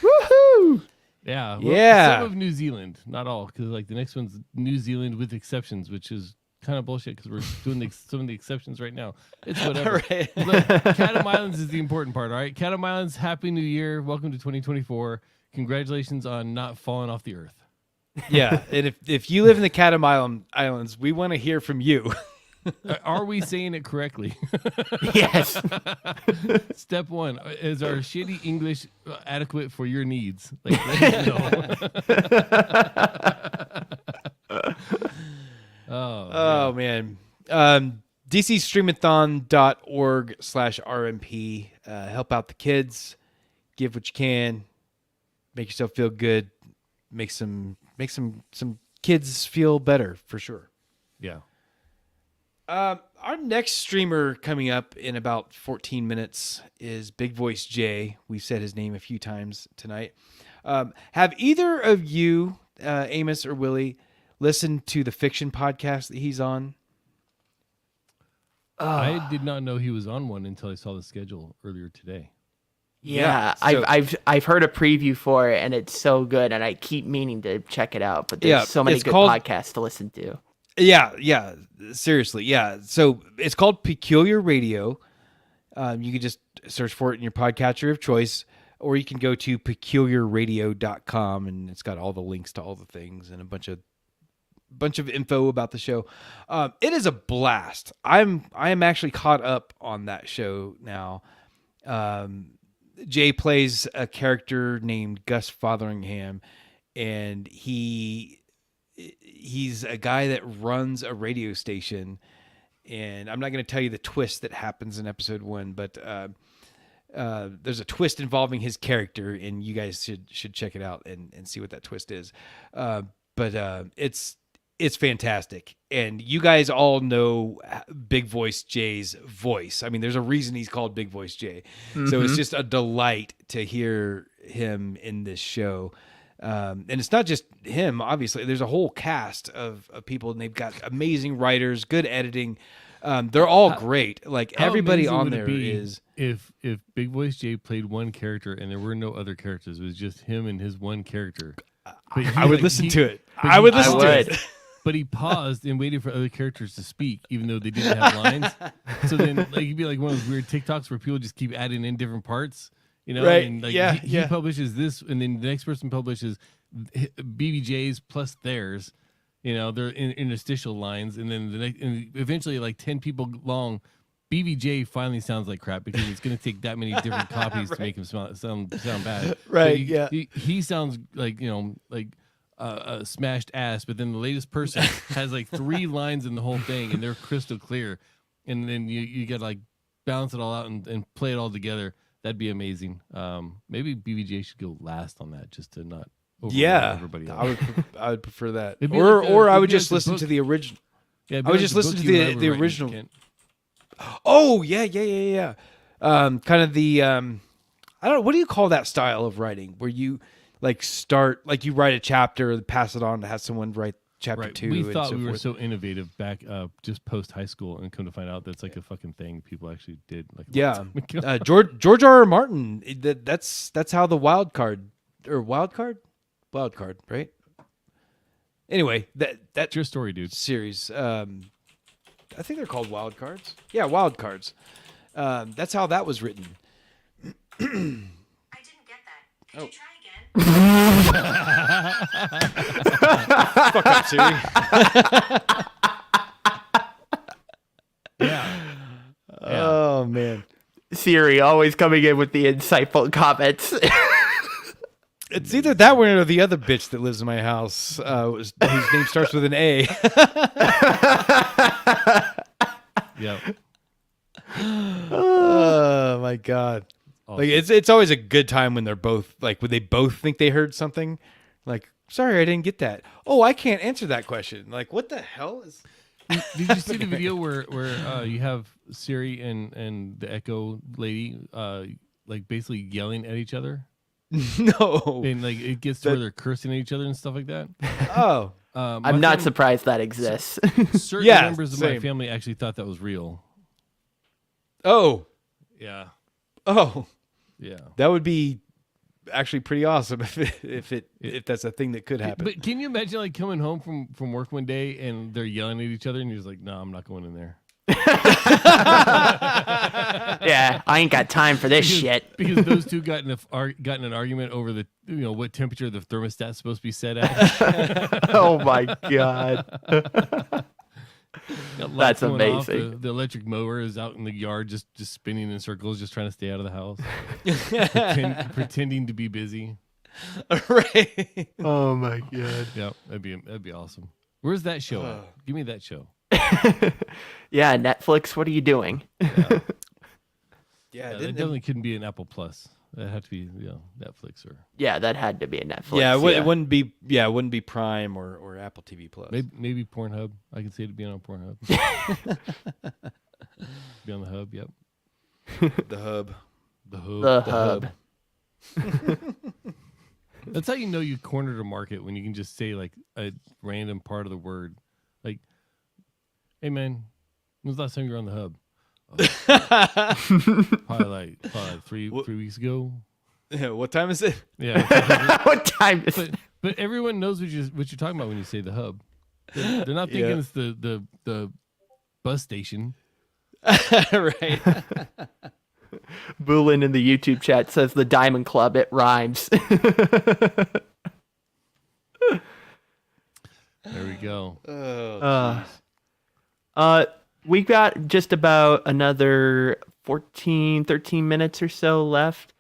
Woohoo! Yeah. Well, Yeah. Some of New Zealand, not all, because like the next one's New Zealand with exceptions, which is kind of bullshit because we're doing some of the exceptions right now. It's whatever. Right. But Chatham Islands is the important part, all right? Chatham Islands, Happy New Year. Welcome to 2024. Congratulations on not falling off the earth. Yeah, and if you live in the Chatham Islands, we want to hear from you. Are we saying it correctly? Yes. Step 1, is our shitty English adequate for your needs? Like, let me know. Oh man. DCStreamathon.org/RMP. Help out the kids. Give what you can. Make yourself feel good. Make some kids feel better for sure. Yeah. Our next streamer coming up in about 14 minutes is Big Voice Jay. We've said his name a few times tonight. Have either of you, Amos or Willie, listened to the fiction podcast that he's on? I did not know he was on one until I saw the schedule earlier today. Yeah, so- I've heard a preview for it and it's so good and I keep meaning to check it out, but there's Yeah, so many it's good called- podcasts to listen to. Yeah, seriously, yeah. So it's called Peculiar Radio. You can just search for it in your podcatcher of choice. or you can go to peculiarradio.com, and it's got all the links to all the things and a bunch of info about the show. It is a blast. I am actually caught up on that show now. Jay plays a character named Gus Fotheringham, and he's a guy that runs a radio station. And I'm not going to tell you the twist that happens in episode 1, but there's a twist involving his character, and you guys should check it out and see what that twist is. But it's fantastic. And you guys all know Big Voice Jay's voice. I mean, there's a reason he's called Big Voice Jay. So it's just a delight to hear him in this show. And it's not just him, obviously. There's a whole cast of people, and they've got amazing writers, good editing. They're all great. Like, everybody on there is... If Big Voice Jay played one character and there were no other characters, it was just him and his one character. I would listen to it. I would listen to it. But he paused and waited for other characters to speak, even though they didn't have lines. So then, like, you'd be like one of those weird TikToks where people just keep adding in different parts, you know? Right. And like He publishes this, and then the next person publishes BBJ's plus theirs, you know, they're in interstitial lines, and then and eventually, like 10 people long, BBJ finally sounds like crap because it's going to take that many different copies to make him sound bad. Right. But he sounds like, you know, like smashed ass, but then the latest person has like 3 lines in the whole thing, and they're crystal clear, and then you got to like balance it all out and play it all together. That'd be amazing. Maybe BBJ should go last on that, just to not everybody else. I would prefer that. It'd be Or like or I it'd would be like just the listen book. to the original. Yeah, I would just listen to the original. Oh yeah. Kind of the I don't know, what do you call that style of writing where you like start, like you write a chapter and pass it on to have someone write chapter 2. We and thought so we were forth. so innovative back just post high school, and come to find out that's like a fucking thing people actually did. Like a long Yeah. time ago. George R. R. Martin. That's how the wild card, right? Anyway, that's That's your story, dude. series. I think they're called wild cards. Yeah, wild cards. That's how that was written. I didn't get that. Could you try again? Fuck up, Siri. Yeah. Oh man, Siri always coming in with the insightful comments. it's either that one or the other bitch that lives in my house, whose name starts with an A. Yeah. Oh my god. Awesome. Like it's always a good time when they're both like when they both think they heard something. Like, sorry, I didn't get that. Oh, I can't answer that question. Like, what the hell is? Did you see the video where you have Siri and the Echo lady like basically yelling at each other, No. and like it gets to where they're cursing at each other and stuff like that? Oh. I'm not surprised that exists. Certain Yeah, members of my same. family actually thought that was real. Oh. Yeah. Oh. Yeah. That would be actually pretty awesome if that's a thing that could happen. But can you imagine like coming home from work one day and they're yelling at each other and you're just like, no, I'm not going in there. Yeah, I ain't got time for this shit. Because those two got in an argument over the what temperature the thermostat's supposed to be set at. Oh my god. Got lights That's going off, amazing. The electric mower is out in the yard just spinning in circles, just trying to stay out of the house, pretending to be busy. Right. Oh my god. Yeah, that'd be awesome. Where's that show at? Give me that show. Yeah, Netflix, what are you doing? Yeah. Yeah, that didn't definitely couldn't be an Apple Plus. That had to be Netflix or Yeah, that had to be a Netflix. yeah, it wouldn't be. Yeah, it wouldn't be Prime or Apple TV Plus. maybe Pornhub. I can see it being on Pornhub. Be on the hub. Yep. The hub. The hub. The hub. That's how you know you cornered a market, when you can just say like a random part of the word. Like, hey man, when was the last time you were on the hub? Probably like 3 weeks ago. Yeah, what time is it? Yeah. What time is But everyone knows what you're talking about when you say the hub. They're not thinking Yeah. it's the bus station. Right. Boolin in the YouTube chat says the Diamond Club. It rhymes. There we go. We got just about another 13 minutes or so left.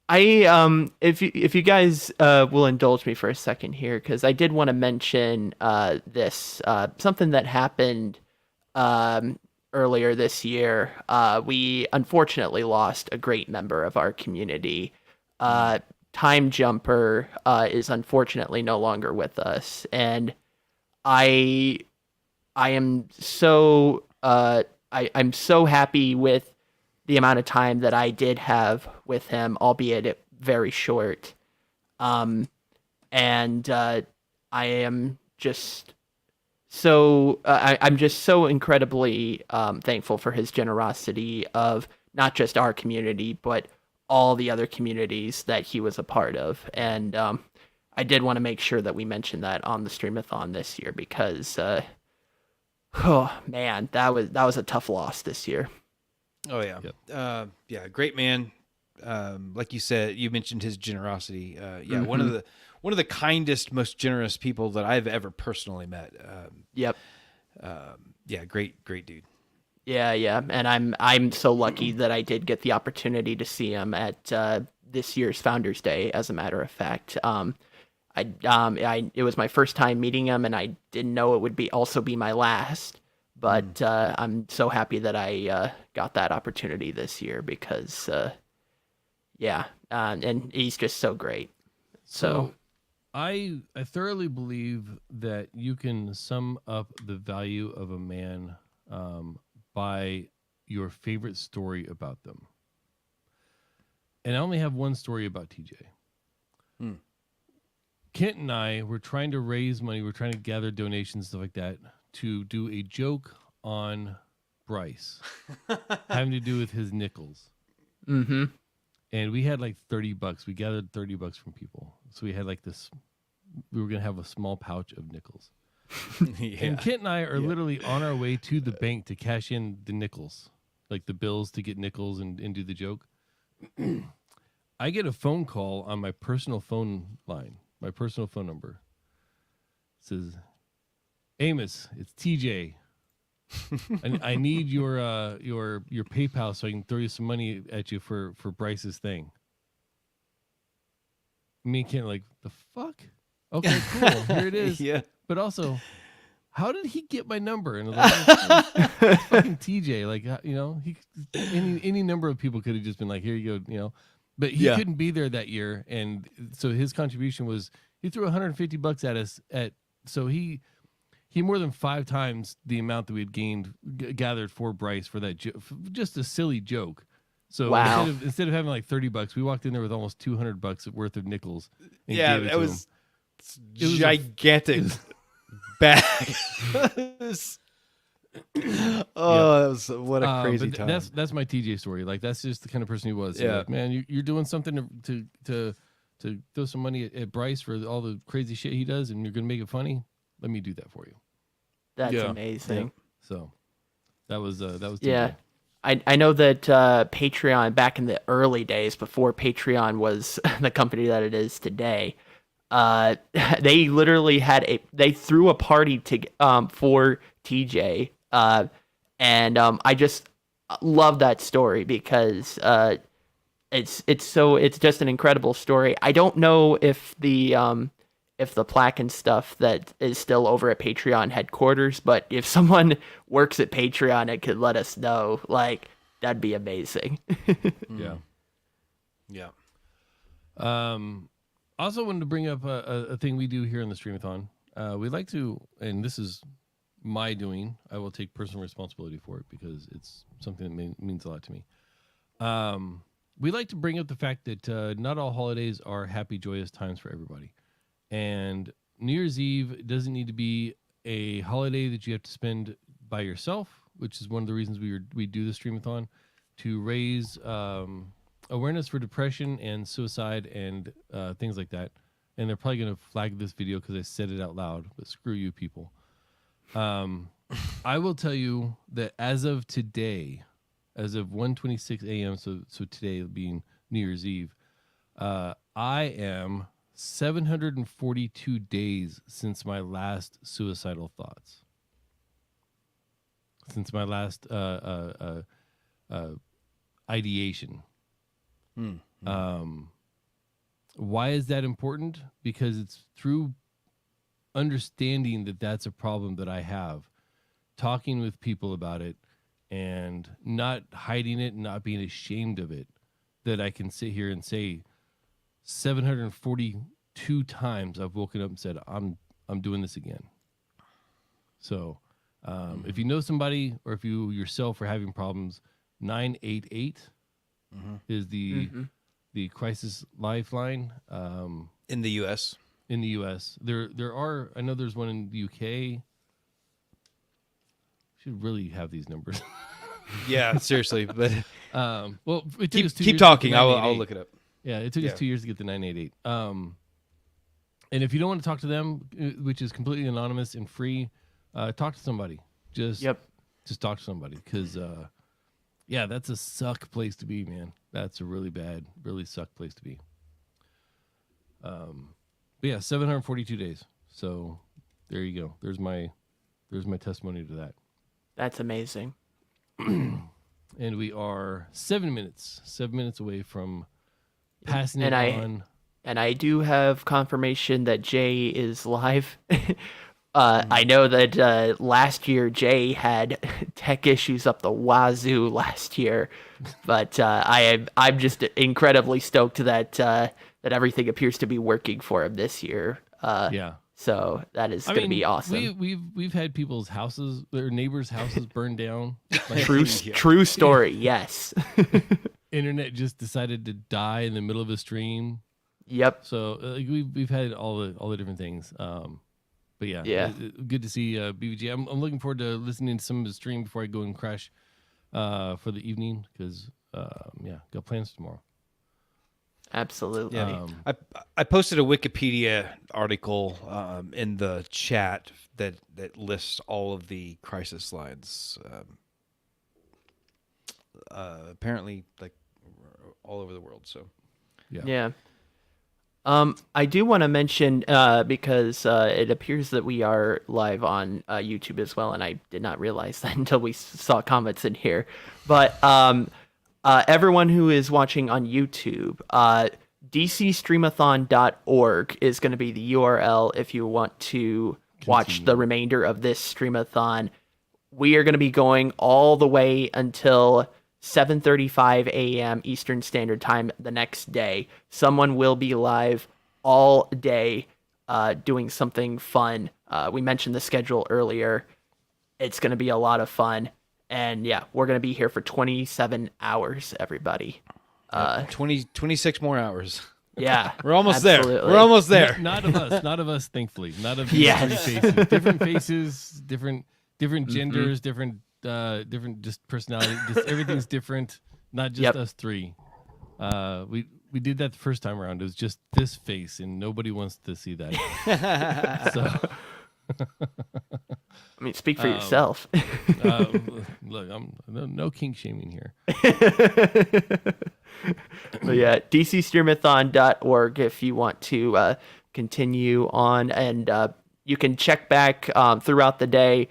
If you guys will indulge me for a second here, because I did want to mention this something that happened earlier this year. We unfortunately lost a great member of our community. Time Jumper is unfortunately no longer with us, and I am so I'm so happy with the amount of time that I did have with him, albeit it very short. And I am just so I'm just so incredibly thankful for his generosity of not just our community, but all the other communities that he was a part of. And I did want to make sure that we mentioned that on the Streamathon this year, because oh man, that was a tough loss this year. Oh yeah. Yep. Yeah, great man. Like you said, you mentioned his generosity. Yeah, one of the kindest, most generous people that I've ever personally met. Yep. Yeah, great dude. Yeah, and I'm so lucky that I did get the opportunity to see him at this year's Founders Day. As a matter of fact, it was my first time meeting him, and I didn't know it would be my last. But I'm so happy that I got that opportunity this year, because and he's just so great. So I thoroughly believe that you can sum up the value of a man by your favorite story about them. And I only have one story about TJ. Kent and I were trying to raise money. We're trying to gather donations, stuff like that, to do a joke on Bryce having to do with his nickels. Mm-hmm. And we had like $30. We gathered $30 from people. So we had like this, we were going to have a small pouch of nickels. Yeah. And Kent and I are literally on our way to the bank to cash in the nickels, like the bills to get nickels and do the joke. I get a phone call on my personal phone line, my personal phone number. It says, Amos, it's TJ. I need your PayPal so I can throw you some money at you for Bryce's thing. Me and Kent are like, the fuck? Okay, cool. Here it is. Yeah. But also, how did he get my number? And I was like, it's fucking TJ. Like, any number of people could have just been like, here you go, But he couldn't be there that year, and so his contribution was he threw $150 at us. So he more than 5 times the amount that we had gathered for Bryce for that just a silly joke. So wow. instead of having like $30, we walked in there with almost $200 worth of nickels. And Yeah, gave it it to was him. gigantic bag. Oh, that was what a crazy but time. That's my TJ story. Like, that's just the kind of person he was. Yeah. Like, man, you're doing something to throw some money at Bryce for all the crazy shit he does, and you're gonna make it funny. Let me do that for you. That's amazing. So that was TJ. Yeah. I know that Patreon, back in the early days before Patreon was the company that it is today, they literally they threw a party for TJ, and I just love that story because it's just an incredible story. I don't know if the plaque and stuff that is still over at Patreon headquarters, but if someone works at Patreon and could let us know, like, that'd be amazing. Yeah. Also wanted to bring up a thing we do here in the Streamathon. We like to, and this is my doing, I will take personal responsibility for it because it's something that means a lot to me. We like to bring up the fact that not all holidays are happy, joyous times for everybody. And New Year's Eve doesn't need to be a holiday that you have to spend by yourself, which is one of the reasons we do the Streamathon, to raise awareness for depression and suicide and things like that. And they're probably going to flag this video because I said it out loud, but screw you people. I will tell you that as of today, as of 1:26 a.m. So today being New Year's Eve, I am 742 days since my last suicidal thoughts. Since my last ideation. Why is that important? Because it's through understanding that that's a problem that I have, talking with people about it, and not hiding it, not being ashamed of it, that I can sit here and say 742 times I've woken up and said, I'm doing this again. So if you know somebody, or if you yourself are having problems, 988 is the crisis lifeline. In the U.S. In the U.S. There are, I know there's one in the U.K. Should really have these numbers. Yeah, seriously. But well, it took us 2 years keep to talking. get the I'll 988. look it up. Yeah, it took us 2 years to get the 988. And if you don't want to talk to them, which is completely anonymous and free, talk to somebody. Just talk to somebody, because yeah, that's a suck place to be, man. That's a really bad, really suck place to be. But yeah, 742 days. So there you go. There's my testimony to that. That's amazing. And we are 7 minutes away from passing And it I- on. And I do have confirmation that Jay is live. I know that last year Jay had tech issues up the wazoo last year, but I'm just incredibly stoked that that everything appears to be working for him this year. Yeah. So that is going to be awesome. We've had people's houses, their neighbors' houses burned down. Like, True story. Yes. internet just decided to die in the middle of a stream. Yep. So we've had all the different things. But yeah, good to see BVG. I'm looking forward to listening to some of the stream before I go and crash for the evening, because got plans tomorrow. Absolutely. Yeah, I posted a Wikipedia article in the chat that lists all of the crisis lines. Apparently, like all over the world. So Yeah. I do want to mention, because it appears that we are live on YouTube as well, and I did not realize that until we saw comments in here. But everyone who is watching on YouTube, dcstreamathon.org is going to be the URL if you want to watch the remainder of this Streamathon. We are going to be going all the way until 7:35 a.m. Eastern Standard Time the next day. Someone will be live all day doing something fun. We mentioned the schedule earlier. It's going to be a lot of fun. And yeah, we're going to be here for 27 hours, everybody. 26 more hours. Yeah. We're almost absolutely. there. We're almost there. Not of us, thankfully. Not of Yes. different faces, different genders, different just personality. Just everything's different. Not just us three. We did that the first time around. It was just this face, and nobody wants to see that. So, I mean, speak for yourself. look, I'm no kink shaming here. But yeah, dcstreamathon.org if you want to continue on, and you can check back throughout the day.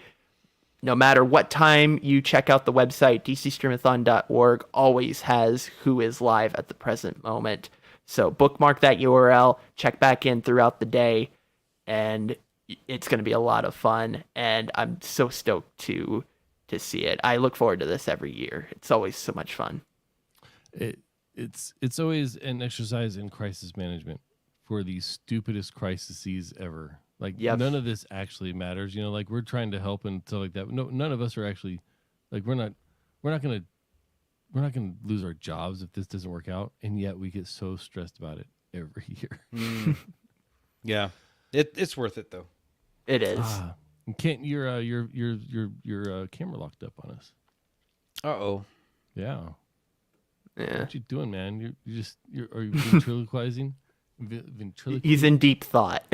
No matter what time you check out the website, dcstreamathon.org always has who is live at the present moment. So bookmark that URL, check back in throughout the day, and it's going to be a lot of fun. And I'm so stoked to see it. I look forward to this every year. It's always so much fun. It's always an exercise in crisis management for the stupidest crises ever. Like, none of this actually matters. You know, like, we're trying to help and stuff like that. No, none of us are actually, like, we're not gonna lose our jobs if this doesn't work out. And yet we get so stressed about it every year. Yeah, it's worth it though. It is. Can't your camera locked up on us? Uh-oh. Yeah. Yeah. What you doing, man? Are you ventriloquizing? He's in deep thought.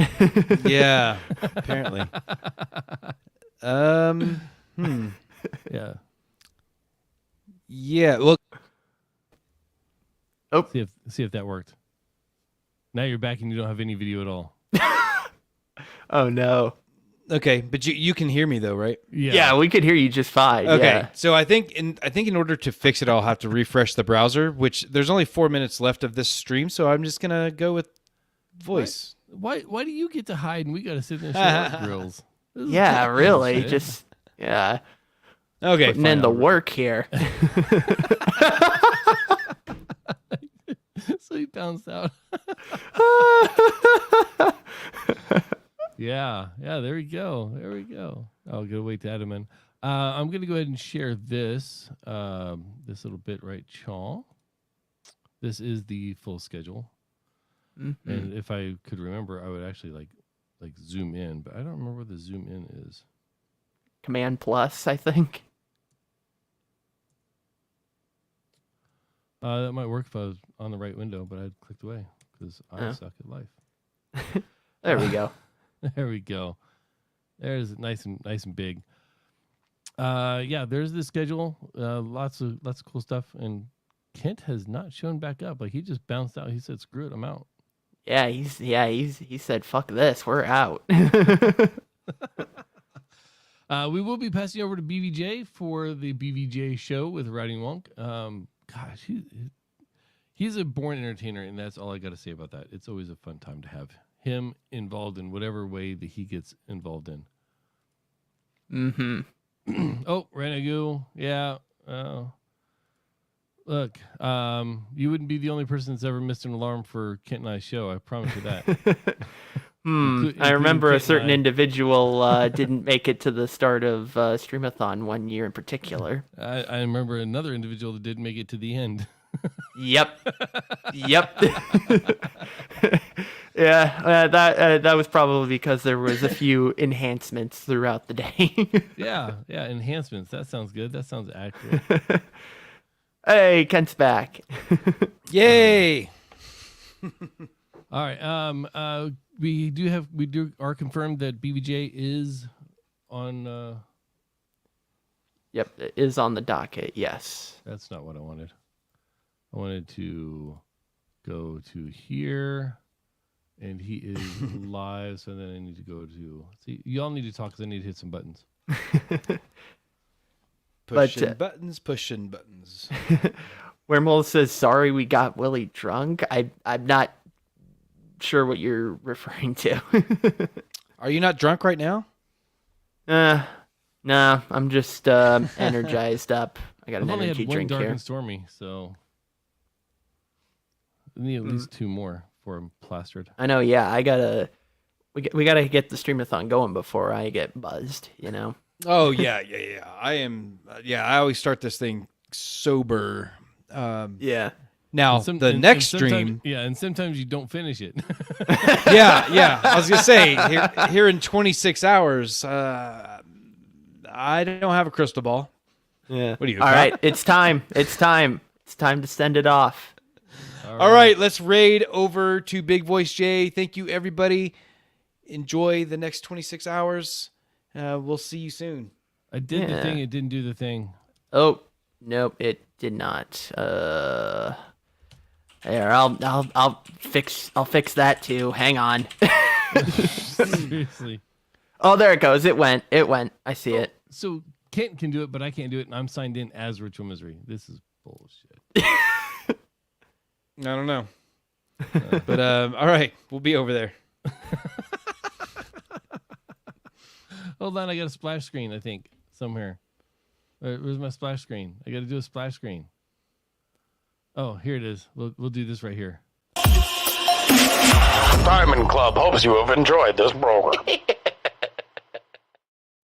Yeah, apparently. Yeah. Yeah. Well, See if that worked. Now you're back and you don't have any video at all. Oh no. okay, but you can hear me though, right? Yeah, we could hear you just fine. Okay. Yeah. So I think in order to fix it, I'll have to refresh the browser. Which there's only 4 minutes left of this stream, so I'm just gonna go with voice. Why do you get to hide and we got to sit there and show our grills? This is Yeah, tough, really. man. Just yeah. Okay. Putting fine, in the I'll- work here. So he bounced out. Yeah, there we go. I'll go wait to add him in. I'm gonna go ahead and share this this little bit right, Chaw. This is the full schedule, and if I could remember, I would actually like zoom in, but I don't remember what the zoom in is. Command plus, I think. That might work if I was on the right window, but I clicked away because I suck at life. There we go. There we go. There's nice and big. Yeah, there's the schedule. Lots of cool stuff. And Kent has not shown back up. Like he just bounced out. He said, "Screw it, I'm out." Yeah, he said, "Fuck this, we're out." We will be passing over to BVJ for the BVJ show with Riding Wonk. Gosh, he's a born entertainer, and that's all I got to say about that. It's always a fun time to have him involved in whatever way that he gets involved in. Oh, Renagu, yeah. Look, you wouldn't be the only person that's ever missed an alarm for Kent and I's show. I promise you that. I remember a Kent certain and I. individual didn't make it to the start of Streamathon one year in particular. I remember another individual that didn't make it to the end. Yep. Yeah, that was probably because there was a few enhancements throughout the day. Yeah, enhancements. That sounds good. That sounds accurate. Hey, Kent's back. Yay! All right. We are confirmed that BBJ is on. Yep, it is on the docket. Yes. That's not what I wanted. I wanted to go to here, and he is live. So then I need to go to. See, y'all need to talk because I need to hit some buttons. Pushing buttons. Where Mole says, "Sorry, we got Willie drunk." I'm not sure what you're referring to. Are you not drunk right now? Nah, I'm just energized up. I got an I've only energy had one drink dark here. and stormy, so I need at least two more for I'm plastered. I know. Yeah, we gotta get the Streamathon going before I get buzzed. You know. Oh yeah. I am. I always start this thing sober. Yeah. Now the next sometimes- stream. yeah, and sometimes you don't finish it. Yeah. I was gonna say here in 26 hours. I don't have a crystal ball. Yeah. What do you? All right, it's time. It's time to send it off. All right, let's raid over to Big Voice J. Thank you, everybody. Enjoy the next 26 hours. We'll see you soon. I did the Yeah. thing. It didn't do the thing. Oh, nope, it did not. There, I'll fix that too. Hang on. Seriously. Oh, there it goes. It went. I see it. So Kent can do it, but I can't do it, and I'm signed in as Ritual Misery. This is bullshit. I don't know. But all right, we'll be over there. Hold on, I got a splash screen, I think, somewhere. Where's my splash screen? I got to do a splash screen. Oh, here it is. We'll do this right here. Diamond Club hopes you have enjoyed this program.